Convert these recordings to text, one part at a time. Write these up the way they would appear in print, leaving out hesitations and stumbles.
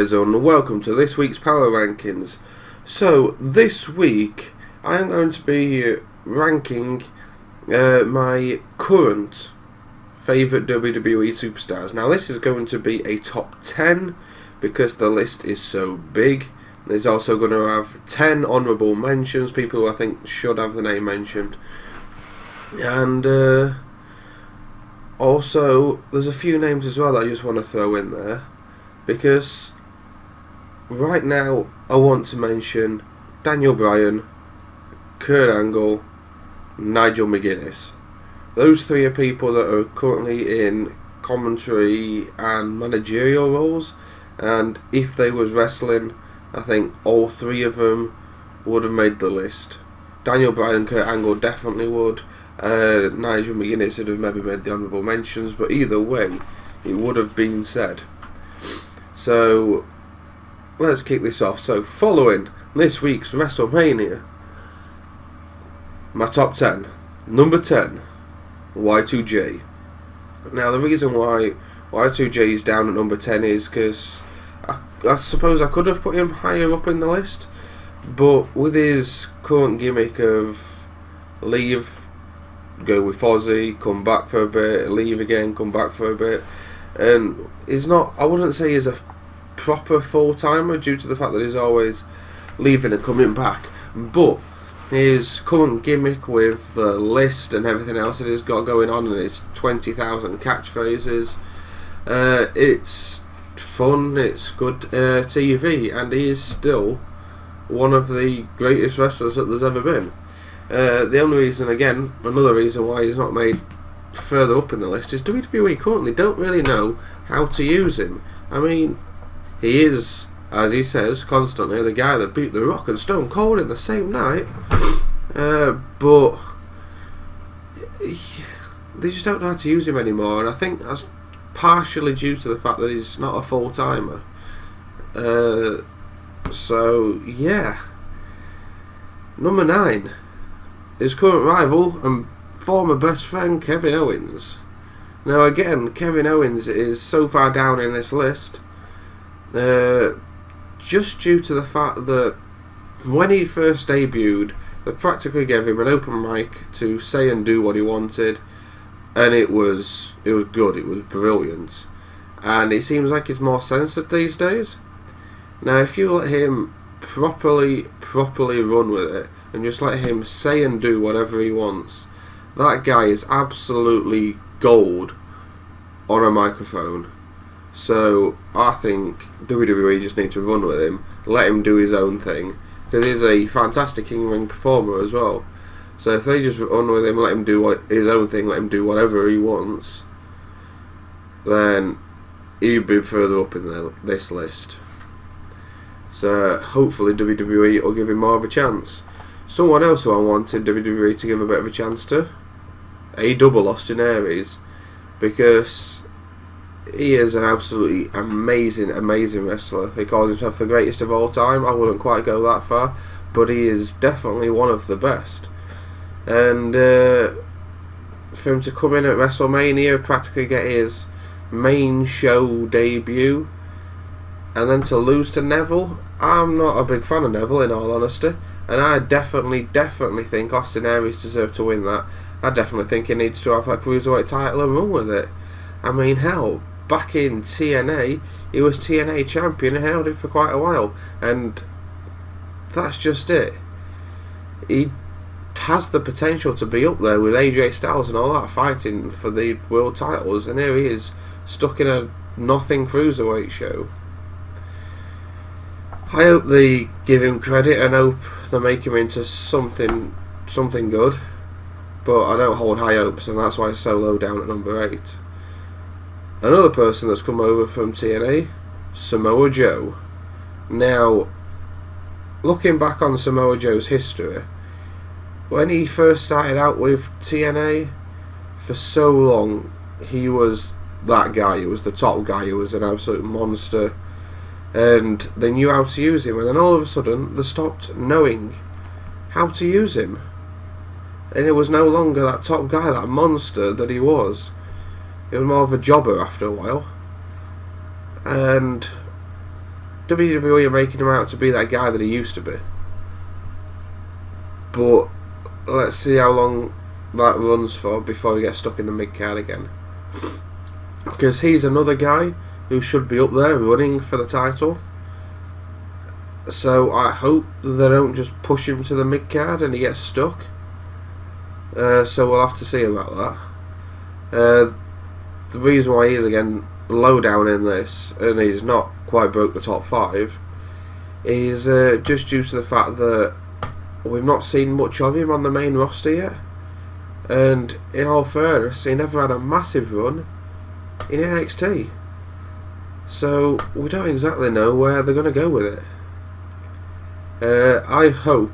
guys, and welcome to this week's Power Rankings. So, this week I am going to be ranking my current favourite WWE superstars. Now, this is going to be a top 10 because the list is so big. There's also going to have 10 honourable mentions, people who I think should have the name mentioned. And also, there's a few names as well that I just want to throw in there. Because right now I want to mention Daniel Bryan, Kurt Angle, Nigel McGuinness. Those three are people that are currently in commentary and managerial roles, and if they was wrestling, I think all three of them would have made the list. Daniel Bryan and Kurt Angle definitely would. Nigel McGuinness would have maybe made the honourable mentions, but either way it would have been said. So, let's kick this off. So, following this week's WrestleMania, my top 10. Number 10, Y2J. Now, the reason why Y2J is down at number 10 is because I suppose I could have put him higher up in the list, but with his current gimmick of leave, go with Fozzy, come back for a bit, leave again, come back for a bit, and he's not, I wouldn't say he's a proper full-timer due to the fact that he's always leaving and coming back, but his current gimmick with the list and everything else that he's got going on and his 20,000 catchphrases, it's fun, it's good TV, and he is still one of the greatest wrestlers that there's ever been. The only reason, again, another reason why he's not made further up in the list is WWE currently don't really know how to use him. I mean, he is, as he says constantly, the guy that beat The Rock and Stone Cold in the same night, but they just don't know how to use him anymore, and I think that's partially due to the fact that he's not a full-timer. So, yeah. Number 9, his current rival and former best friend Kevin Owens. Now again, Kevin Owens is so far down in this list just due to the fact that when he first debuted, they practically gave him an open mic to say and do what he wanted, and it was good, it was brilliant, and it seems like he's more censored these days. Now if you let him properly run with it and just let him say and do whatever he wants, that guy is absolutely gold on a microphone. So I think WWE just need to run with him, let him do his own thing, because he's a fantastic in-ring performer as well. So if they just run with him, let him do his own thing, let him do whatever he wants, then he'd be further up in this list. So hopefully WWE will give him more of a chance. Someone else who I wanted WWE to give a bit of a chance to, a double Austin Aries, because he is an absolutely amazing wrestler. He calls himself the greatest of all time. I wouldn't quite go that far, but he is definitely one of the best. And for him to come in at WrestleMania, practically get his main show debut, and then to lose to Neville, I'm not a big fan of Neville in all honesty. And I definitely think Austin Aries deserved to win that. I definitely think he needs to have that Cruiserweight title and run with it. I mean, hell, back in TNA, he was TNA champion and held it for quite a while. And that's just it. He has the potential to be up there with AJ Styles and all that, fighting for the world titles. And here he is, stuck in a nothing Cruiserweight show. I hope they give him credit and hope they make him into something good, but I don't hold high hopes, and that's why he's so low down at number 8. Another person that's come over from TNA, Samoa Joe. Now, looking back on Samoa Joe's history, when he first started out with TNA, for so long he was that guy, he was the top guy, he was an absolute monster, and they knew how to use him, and then all of a sudden they stopped knowing how to use him, and it was no longer that top guy, that monster that he was. It was more of a jobber after a while, and WWE are making him out to be that guy that he used to be. But let's see how long that runs for before he gets stuck in the mid-card again. Because he's another guy who should be up there running for the title. So I hope they don't just push him to the mid-card and he gets stuck. So we'll have to see about that. The reason why he is again low down in this and he's not quite broke the top 5 is just due to the fact that we've not seen much of him on the main roster yet. And in all fairness, he never had a massive run in NXT. So we don't exactly know where they're going to go with it. I hope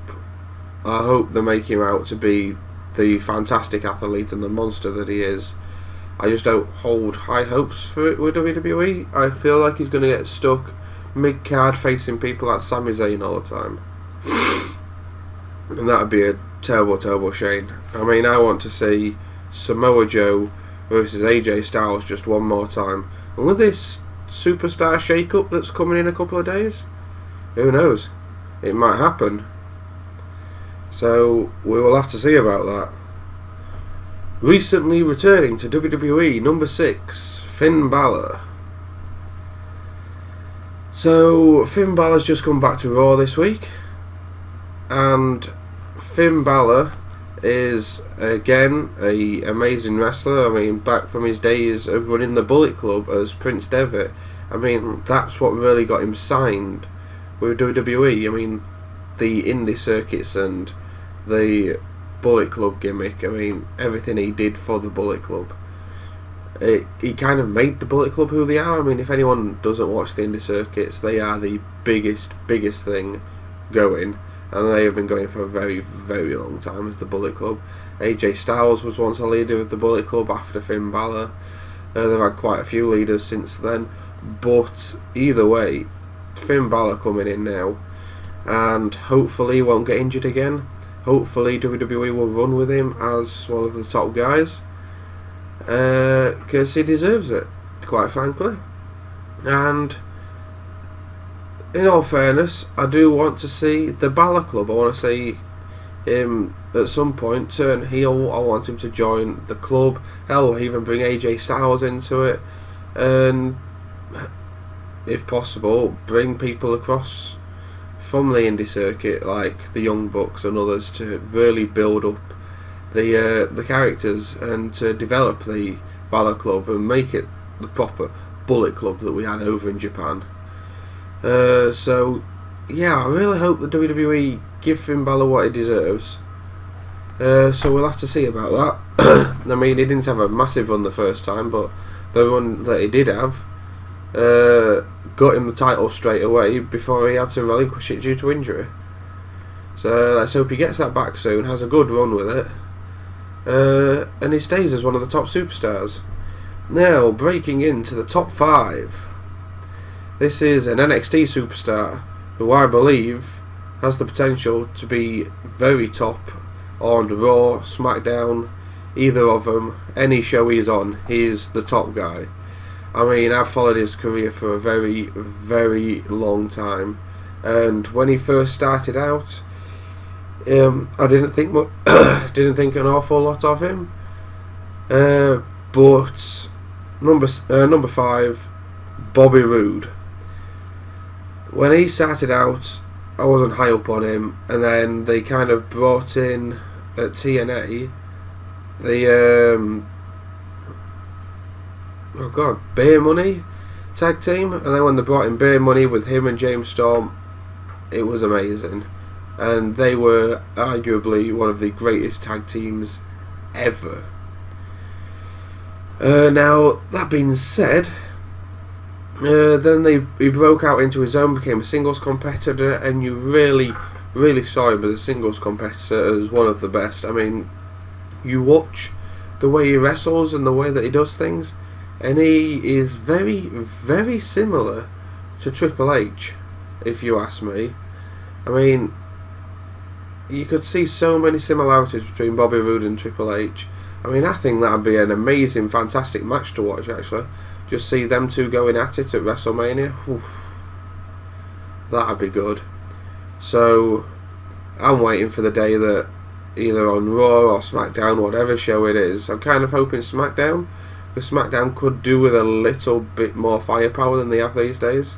they make him out to be the fantastic athlete and the monster that he is. I just don't hold high hopes for it with WWE. I feel like he's going to get stuck mid-card facing people like Sami Zayn all the time. And that would be a terrible, terrible shame. I mean, I want to see Samoa Joe versus AJ Styles just one more time. And with this superstar shake-up that's coming in a couple of days, who knows? It might happen. So we will have to see about that. Recently returning to WWE, number 6, Finn Balor. So Finn Balor's just come back to Raw this week, and Finn Balor is again an amazing wrestler. I mean, back from his days of running the Bullet Club as Prince Devitt. I mean, that's what really got him signed with WWE. I mean, the indie circuits and the Bullet Club gimmick. I mean, everything he did for the Bullet Club. He kind of made the Bullet Club who they are. I mean, if anyone doesn't watch the indie circuits, they are the biggest thing going. And they have been going for a very, very long time as the Bullet Club. AJ Styles was once a leader of the Bullet Club after Finn Balor. They've had quite a few leaders since then. But either way, Finn Balor coming in now. And hopefully he won't get injured again. Hopefully WWE will run with him as one of the top guys. Because he deserves it, quite frankly. And in all fairness, I do want to see the Balor Club. I want to see him at some point turn heel. I want him to join the club. Hell, even bring AJ Styles into it. And if possible, bring people across from the indie circuit like the Young Bucks and others to really build up the characters and to develop the Balor Club and make it the proper Bullet Club that we had over in Japan. So yeah, I really hope the WWE give Finn Balor what he deserves. So we'll have to see about that. I mean, he didn't have a massive run the first time, but the run that he did have got him the title straight away before he had to relinquish it due to injury. So let's hope he gets that back soon, has a good run with it, and he stays as one of the top superstars. Now, breaking into the top 5. This is an NXT superstar who I believe has the potential to be very top on Raw, SmackDown, either of them, any show he's on, he's the top guy. I mean, I've followed his career for a very, very long time, and when he first started out, I didn't think an awful lot of him. But number 5, Bobby Roode. When he started out, I wasn't high up on him, and then they kind of brought in at TNA the Beer Money tag team, and then when they brought in Beer Money with him and James Storm, it was amazing, and they were arguably one of the greatest tag teams ever. Now, that being said, then he broke out into his own, became a singles competitor, and you really, really saw him as a singles competitor as one of the best. I mean, you watch the way he wrestles and the way that he does things, and he is very, very similar to Triple H, if you ask me. I mean, you could see so many similarities between Bobby Roode and Triple H. I mean, I think that would be an amazing, fantastic match to watch, actually. Just see them two going at it at WrestleMania. Oof. That'd be good. So I'm waiting for the day that either on Raw or SmackDown, whatever show it is, I'm kind of hoping SmackDown, because SmackDown could do with a little bit more firepower than they have these days.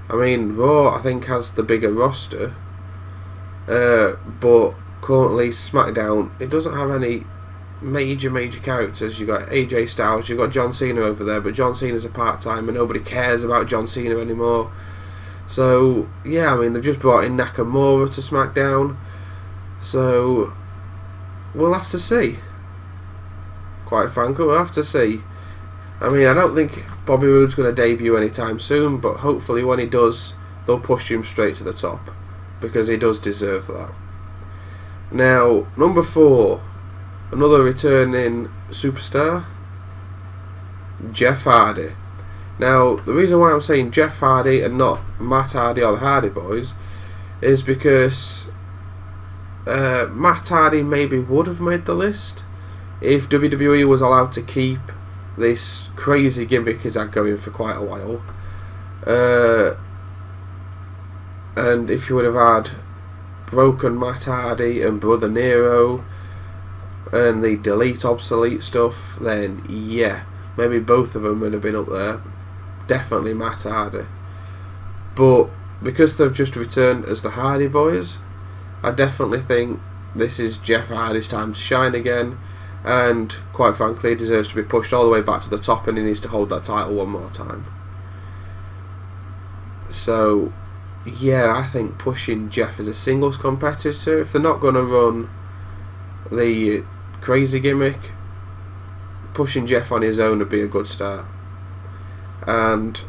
I mean, Raw I think has the bigger roster, but currently SmackDown, it doesn't have any major characters. You've got AJ Styles, you've got John Cena over there, but John Cena's a part-time and nobody cares about John Cena anymore. So yeah, I mean, they've just brought in Nakamura to SmackDown, so we'll have to see. Quite frankly, we'll have to see. I mean, I don't think Bobby Roode's going to debut anytime soon, but hopefully when he does, they'll push him straight to the top, because he does deserve that. Now, number 4, another returning superstar, Jeff Hardy. Now, the reason why I'm saying Jeff Hardy and not Matt Hardy or the Hardy Boys is because Matt Hardy maybe would have made the list if WWE was allowed to keep this crazy gimmick he's had going for quite a while. And if you would have had Broken Matt Hardy and Brother Nero and the Delete Obsolete stuff, then yeah, maybe both of them would have been up there. Definitely Matt Hardy. But because they've just returned as the Hardy Boys, I definitely think this is Jeff Hardy's time to shine again, and quite frankly he deserves to be pushed all the way back to the top, and he needs to hold that title one more time. So yeah, I think pushing Jeff as a singles competitor, if they're not going to run the crazy gimmick, pushing Jeff on his own would be a good start. And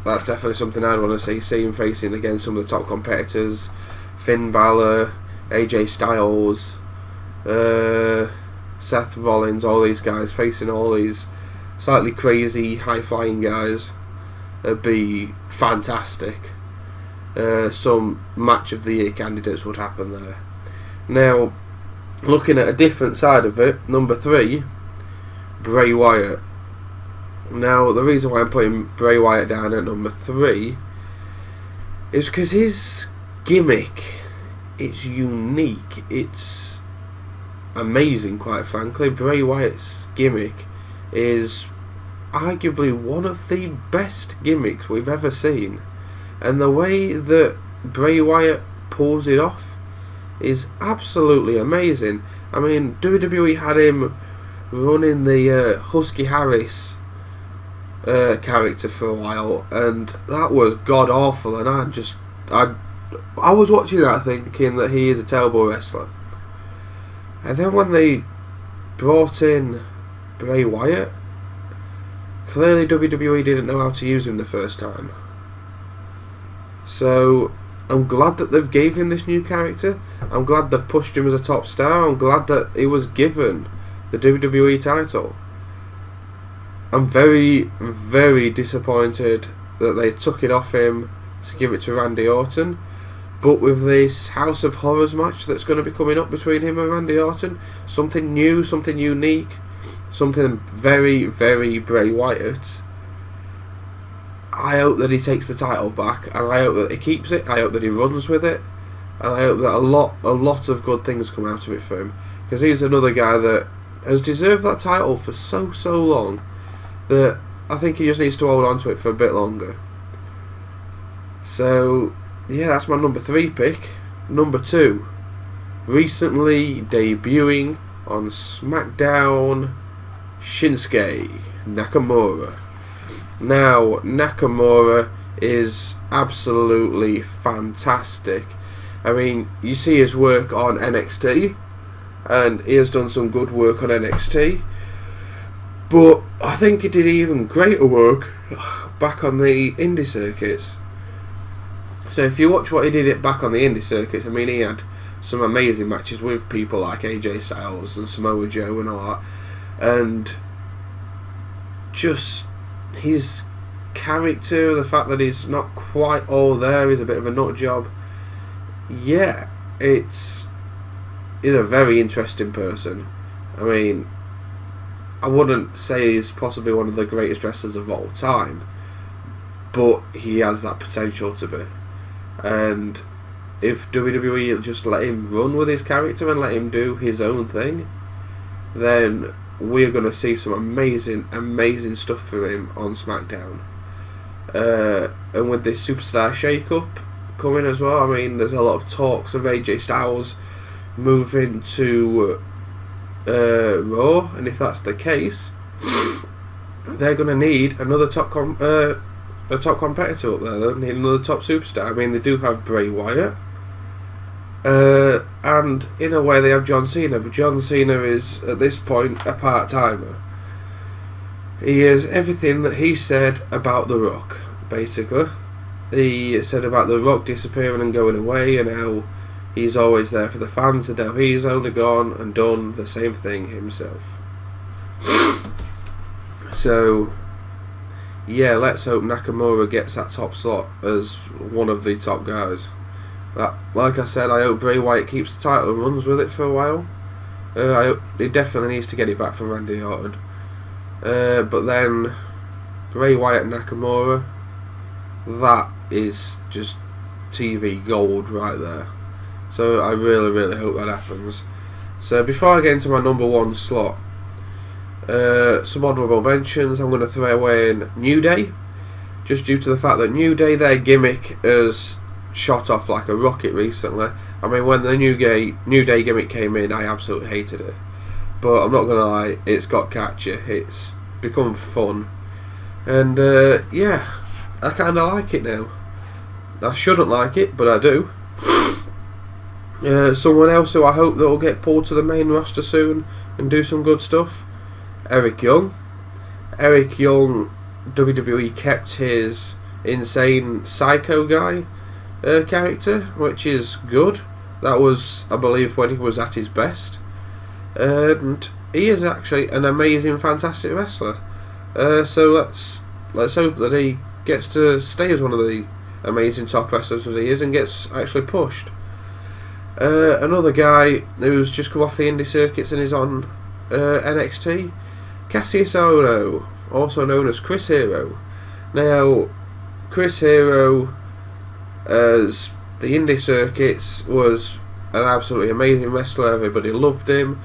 that's definitely something I'd want to see him facing against some of the top competitors, Finn Balor, AJ Styles, Seth Rollins, all these guys, facing all these slightly crazy, high-flying guys. It'd be fantastic. Some match of the year candidates would happen there. Now, looking at a different side of it, number 3, Bray Wyatt. Now, the reason why I'm putting Bray Wyatt down at number 3 is because his gimmick, it's unique, it's amazing, quite frankly. Bray Wyatt's gimmick is arguably one of the best gimmicks we've ever seen, and the way that Bray Wyatt pulls it off is absolutely amazing. I mean, WWE had him running the Husky Harris character for a while, and that was god awful, and I was watching that thinking that he is a terrible wrestler, and then when they brought in Bray Wyatt, clearly WWE didn't know how to use him the first time. So I'm glad that they've gave him this new character. I'm glad they've pushed him as a top star. I'm glad that he was given the WWE title. I'm very, very disappointed that they took it off him to give it to Randy Orton. But with this House of Horrors match that's going to be coming up between him and Randy Orton, something new, something unique, something very, very Bray Wyatt, I hope that he takes the title back, and I hope that he keeps it, I hope that he runs with it, and I hope that a lot of good things come out of it for him, because he's another guy that has deserved that title for so long that I think he just needs to hold on to it for a bit longer. So yeah, that's my number 3 pick. Number 2, recently debuting on SmackDown, Shinsuke Nakamura. Now, Nakamura is absolutely fantastic. I mean, you see his work on NXT, and he has done some good work on NXT, but I think he did even greater work back on the indie circuits. So if you watch what he did back on the indie circuits, I mean, he had some amazing matches with people like AJ Styles and Samoa Joe and all that, and just his character, the fact that he's not quite all there, he's a bit of a nut job. Yeah, he's a very interesting person. I mean, I wouldn't say he's possibly one of the greatest wrestlers of all time, but he has that potential to be. and if WWE just let him run with his character and let him do his own thing, then we're going to see some amazing stuff from him on SmackDown. And with this superstar shake-up coming as well, I mean, there's a lot of talks of AJ Styles moving to Raw, and if that's the case, they're going to need another top competitor up there. They need another top superstar. I mean, they do have Bray Wyatt, and in a way they have John Cena, but John Cena is at this point a part-timer. He is everything that he said about The Rock, basically. He said about The Rock disappearing and going away, and how he's always there for the fans, and now he's only gone and done the same thing himself. So, yeah, let's hope Nakamura gets that top slot as one of the top guys. Like I said, I hope Bray Wyatt keeps the title and runs with it for a while. He definitely needs to get it back from Randy Orton. But then, Bray Wyatt and Nakamura, that is just TV gold right there. So I really hope that happens. So before I get into my number one slot, some honourable mentions. I'm going to throw away in New Day, just due to the fact that New Day, their gimmick has shot off like a rocket recently. I mean, when the New Day gimmick came in, I absolutely hated it. But I'm not going to lie, it's got catchy. It's become fun. And yeah, I kind of like it now. I shouldn't like it, but I do. Someone else who I hope that will get pulled to the main roster soon and do some good stuff, Eric Young. Eric Young, WWE kept his insane psycho guy character, which is good. That was, I believe, when he was at his best. And he is actually an amazing, fantastic wrestler. So let's hope that he gets to stay as one of the amazing top wrestlers that he is and gets actually pushed. Another guy who's just come off the indie circuits and is on NXT, Cassius Ohno, also known as Chris Hero. Now, Chris Hero, as the indie circuits, was an absolutely amazing wrestler. Everybody loved him.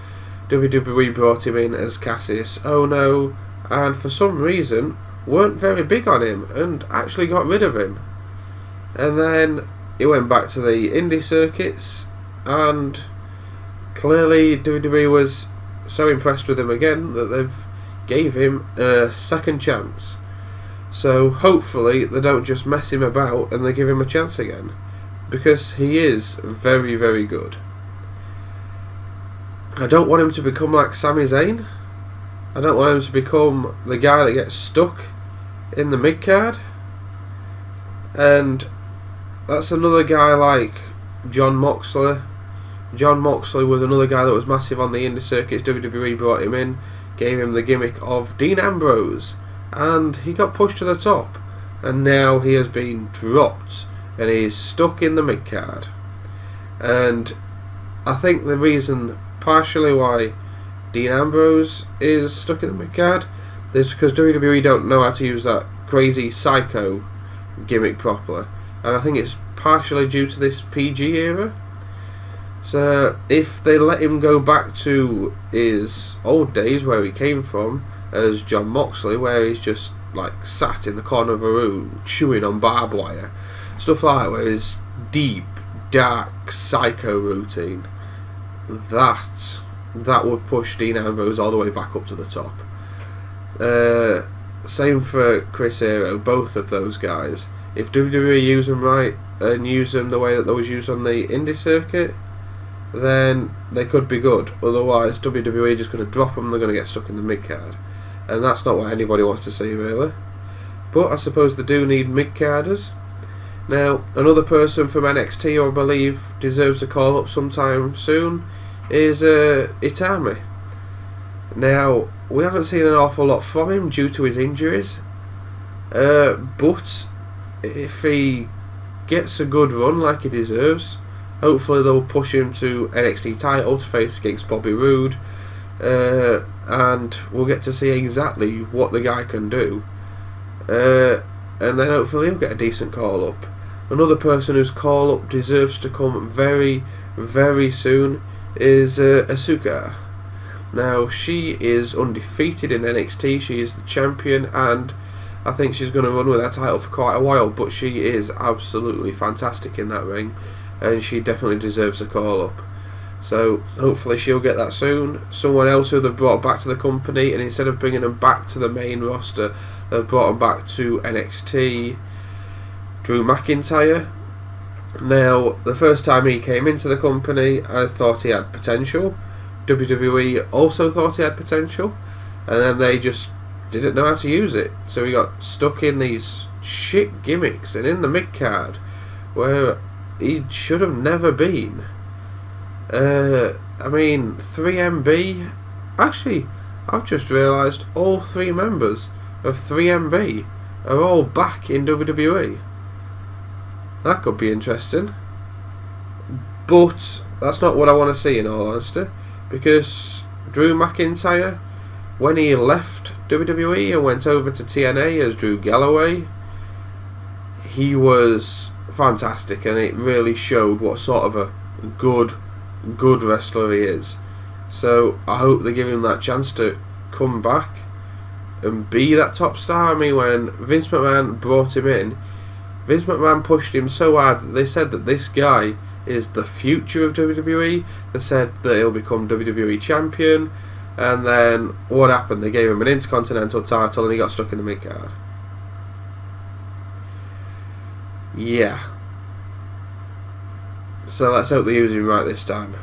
WWE brought him in as Cassius Ohno, and for some reason weren't very big on him and actually got rid of him. And then he went back to the indie circuits, and clearly WWE was so impressed with him again that they've gave him a second chance. So hopefully they don't just mess him about and they give him a chance again, because he is very good. I don't want him to become like Sami Zayn. I don't want him to become the guy that gets stuck in the mid-card. And that's another guy like Jon Moxley. Jon Moxley was another guy that was massive on the indie circuits. WWE brought him in, gave him the gimmick of Dean Ambrose, and he got pushed to the top, and now he has been dropped and he is stuck in the mid-card. And I think the reason partially why Dean Ambrose is stuck in the mid-card is because WWE don't know how to use that crazy psycho gimmick properly, and I think it's partially due to this PG era. So if they let him go back to his old days where he came from as Jon Moxley, where he's just like sat in the corner of a room chewing on barbed wire, stuff like that, where his deep, dark, psycho routine, that would push Dean Ambrose all the way back up to the top. Same for Chris Hero. Both of those guys, if WWE use them right and use them the way that they was used on the indie circuit, then they could be good. Otherwise, WWE are just going to drop them. They're going to get stuck in the mid-card, and that's not what anybody wants to see, really. But I suppose they do need mid-carders. Now, another person from NXT who I believe deserves a call-up sometime soon is Itami. Now, we haven't seen an awful lot from him due to his injuries, but if he gets a good run like he deserves, hopefully they'll push him to NXT title to face against Bobby Roode, and we'll get to see exactly what the guy can do, and then hopefully he'll get a decent call-up. Another person whose call-up deserves to come very, very soon is Asuka. Now, she is undefeated in NXT. She is the champion, and I think she's going to run with that title for quite a while, but she is absolutely fantastic in that ring, and she definitely deserves a call-up. So, hopefully she'll get that soon. Someone else who they've brought back to the company, and instead of bringing them back to the main roster, they've brought them back to NXT, Drew McIntyre. Now, the first time he came into the company, I thought he had potential. WWE also thought he had potential, and then they just didn't know how to use it. So he got stuck in these shit gimmicks and in the mid-card, where he should have never been. 3MB... Actually, I've just realised all 3 members of 3MB are all back in WWE. That could be interesting. But that's not what I want to see, in all honesty. Because Drew McIntyre, when he left WWE and went over to TNA as Drew Galloway, he was fantastic, and it really showed what sort of a good wrestler he is. So I hope they give him that chance to come back and be that top star. I mean, when Vince McMahon brought him in, Vince McMahon pushed him so hard that they said that this guy is the future of WWE. They said that he'll become WWE champion, and then what happened? They gave him an Intercontinental title and he got stuck in the mid-card. Yeah. So let's hope they use him right this time.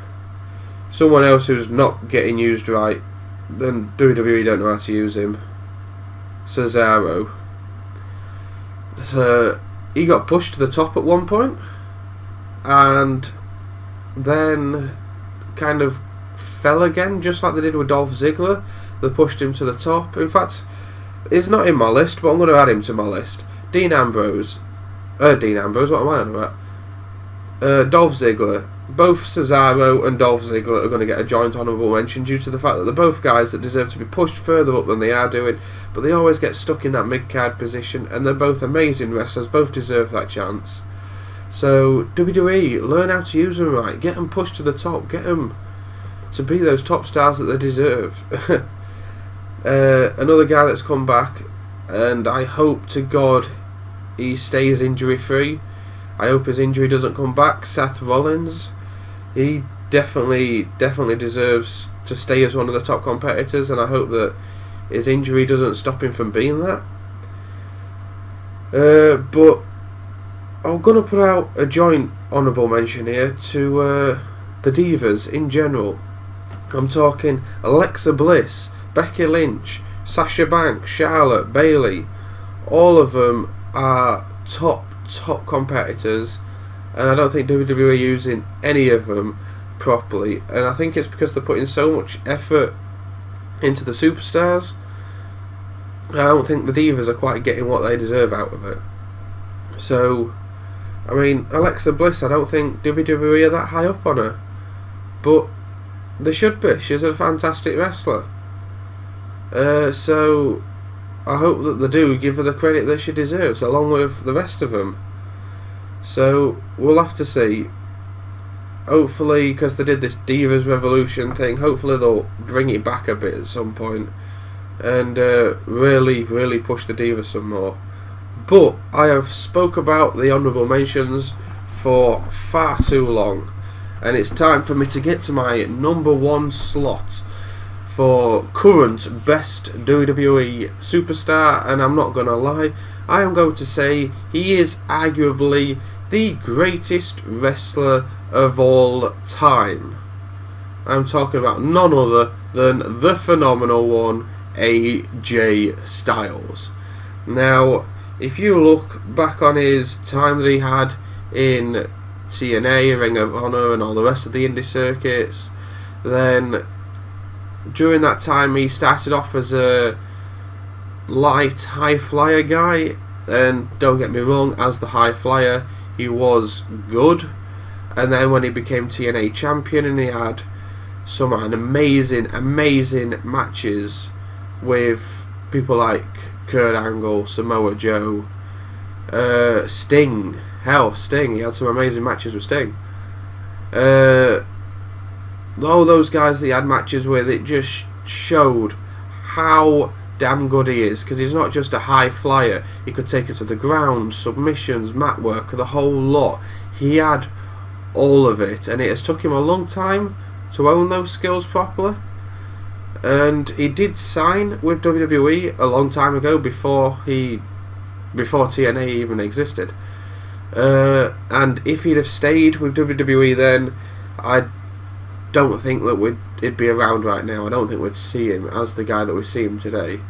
Someone else who's not getting used right, then WWE don't know how to use him. Cesaro. So he got pushed to the top at one point, and then kind of fell again, just like they did with Dolph Ziggler. They pushed him to the top. In fact, he's not in my list, but I'm going to add him to my list. Dean Ambrose, what am I on about? Dolph Ziggler. Both Cesaro and Dolph Ziggler are going to get a joint honourable mention due to the fact that they're both guys that deserve to be pushed further up than they are doing, but they always get stuck in that mid-card position, and they're both amazing wrestlers, both deserve that chance. So, WWE, learn how to use them right, get them pushed to the top, get them to be those top stars that they deserve. Another guy that's come back, and I hope to God he stays injury free. I hope his injury doesn't come back. Seth Rollins, he definitely deserves to stay as one of the top competitors, and I hope that his injury doesn't stop him from being that. But I'm going to put out a joint honourable mention here to the divas in general. I'm talking Alexa Bliss, Becky Lynch, Sasha Banks, Charlotte, Bayley. All of them are top competitors, and I don't think WWE are using any of them properly, and I think it's because they're putting so much effort into the superstars. I don't think the divas are quite getting what they deserve out of it. So, I mean, Alexa Bliss, I don't think WWE are that high up on her, but they should be. She's a fantastic wrestler. So I hope that they do give her the credit that she deserves, along with the rest of them. So we'll have to see. Hopefully, because they did this Divas Revolution thing, hopefully they'll bring it back a bit at some point and really push the Divas some more. But I have spoke about the honourable mentions for far too long, and it's time for me to get to my number 1 slot for current best WWE superstar, and I'm not going to lie, I am going to say he is arguably the greatest wrestler of all time. I'm talking about none other than the phenomenal one, AJ Styles. Now, if you look back on his time that he had in TNA, Ring of Honor, and all the rest of the indie circuits, then during that time he started off as a light high flyer guy, and don't get me wrong, as the high flyer he was good, and then when he became TNA champion and he had some amazing matches with people like Kurt Angle, Samoa Joe, Sting, Hell, Sting, he had some amazing matches with Sting. All those guys that he had matches with, it just showed how damn good he is, because he's not just a high flyer. He could take it to the ground, submissions, mat work, the whole lot. He had all of it, and it has took him a long time to own those skills properly. And he did sign with WWE a long time ago, before TNA even existed. And if he'd have stayed with WWE then, I don't think that he'd be around right now. I don't think we'd see him as the guy that we see him today,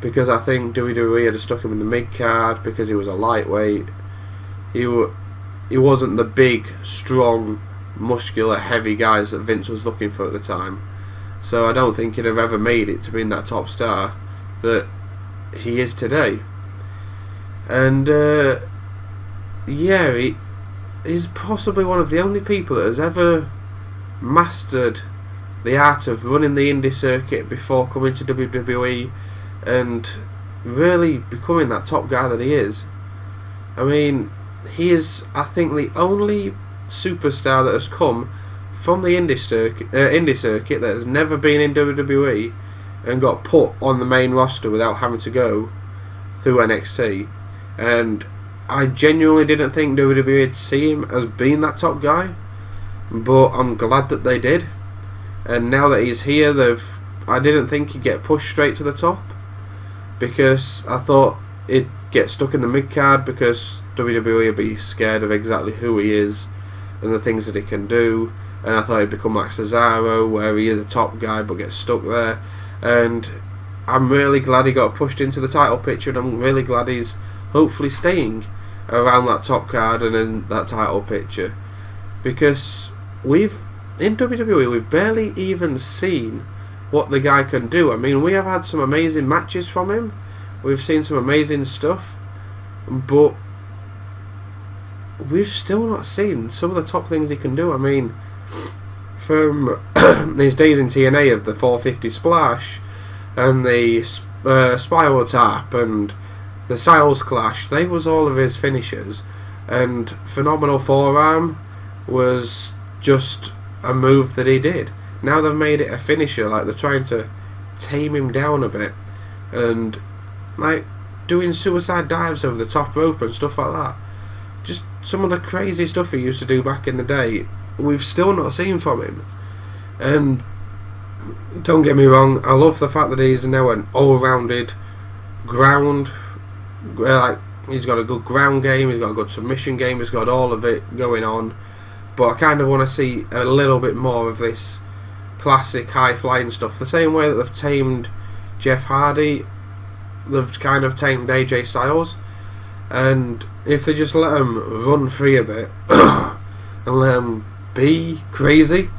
because I think WWE had stuck him in the mid card because he was a lightweight. He wasn't the big, strong, muscular, heavy guys that Vince was looking for at the time. So I don't think he'd have ever made it to being that top star that he is today. And he's possibly one of the only people that has ever mastered the art of running the indie circuit before coming to WWE and really becoming that top guy that he is. I mean, he is, I think, the only superstar that has come from the indie circuit that has never been in WWE and got put on the main roster without having to go through NXT. And I genuinely didn't think WWE would see him as being that top guy, but I'm glad that they did. And now that he's here, I didn't think he'd get pushed straight to the top, because I thought he'd get stuck in the mid card because WWE would be scared of exactly who he is and the things that he can do. And I thought he'd become like Cesaro, where he is a top guy but gets stuck there. And I'm really glad he got pushed into the title picture, and I'm really glad he's hopefully staying around that top card and in that title picture, because in WWE we've barely even seen what the guy can do. I mean, we have had some amazing matches from him, we've seen some amazing stuff, but we've still not seen some of the top things he can do. I mean, from his days in TNA of the 450 splash and the spiral tap and the Styles Clash, they was all of his finishers, and Phenomenal Forearm was just a move that he did. Now they've made it a finisher, like they're trying to tame him down a bit, and like doing suicide dives over the top rope and stuff like that. Just some of the crazy stuff he used to do back in the day, we've still not seen from him. And don't get me wrong, I love the fact that he's now an all-rounded ground, like he's got a good ground game, he's got a good submission game, he's got all of it going on. But I kind of want to see a little bit more of this classic high-flying stuff. The same way that they've tamed Jeff Hardy, they've kind of tamed AJ Styles. And if they just let him run free a bit and let him be crazy,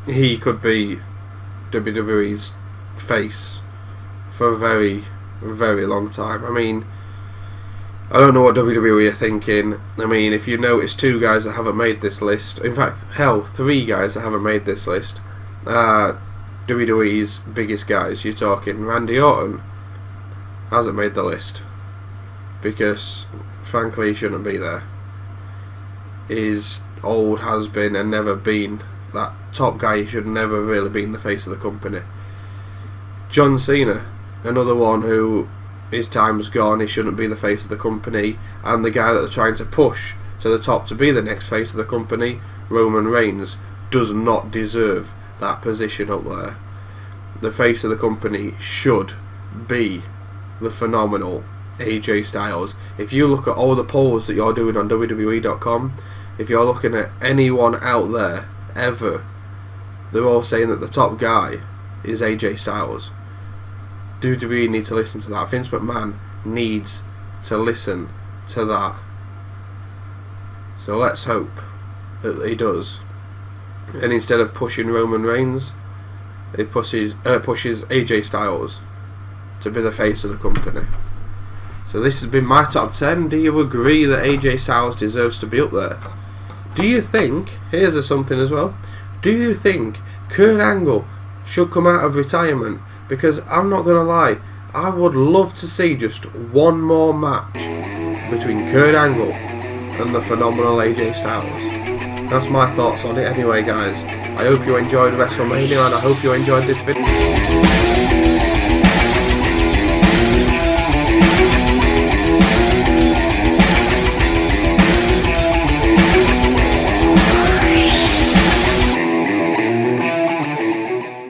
he could be WWE's face for a very, very long time. I mean, I don't know what WWE are thinking. I mean, if you notice, 2 guys that haven't made this list, in fact, hell, 3 guys that haven't made this list, WWE's biggest guys. You're talking Randy Orton hasn't made the list because, frankly, he shouldn't be there. He's old, has been, and never been that top guy. He should never really been the face of the company. John Cena, another one who his time's gone. He shouldn't be the face of the company, and the guy that they're trying to push to the top to be the next face of the company, Roman Reigns, does not deserve that position up there. The face of the company should be the phenomenal AJ Styles. If you look at all the polls that you're doing on WWE.com, if you're looking at anyone out there ever, they're all saying that the top guy is AJ Styles. WWE need to listen to that. Vince McMahon needs to listen to that. So let's hope that he does. And instead of pushing Roman Reigns, he pushes AJ Styles to be the face of the company. So this has been my top 10. Do you agree that AJ Styles deserves to be up there? Do you think, here's something as well, do you think Kurt Angle should come out of retirement? Because I'm not going to lie, I would love to see just one more match between Kurt Angle and the phenomenal AJ Styles. That's my thoughts on it anyway, guys. I hope you enjoyed WrestleMania, and I hope you enjoyed this video.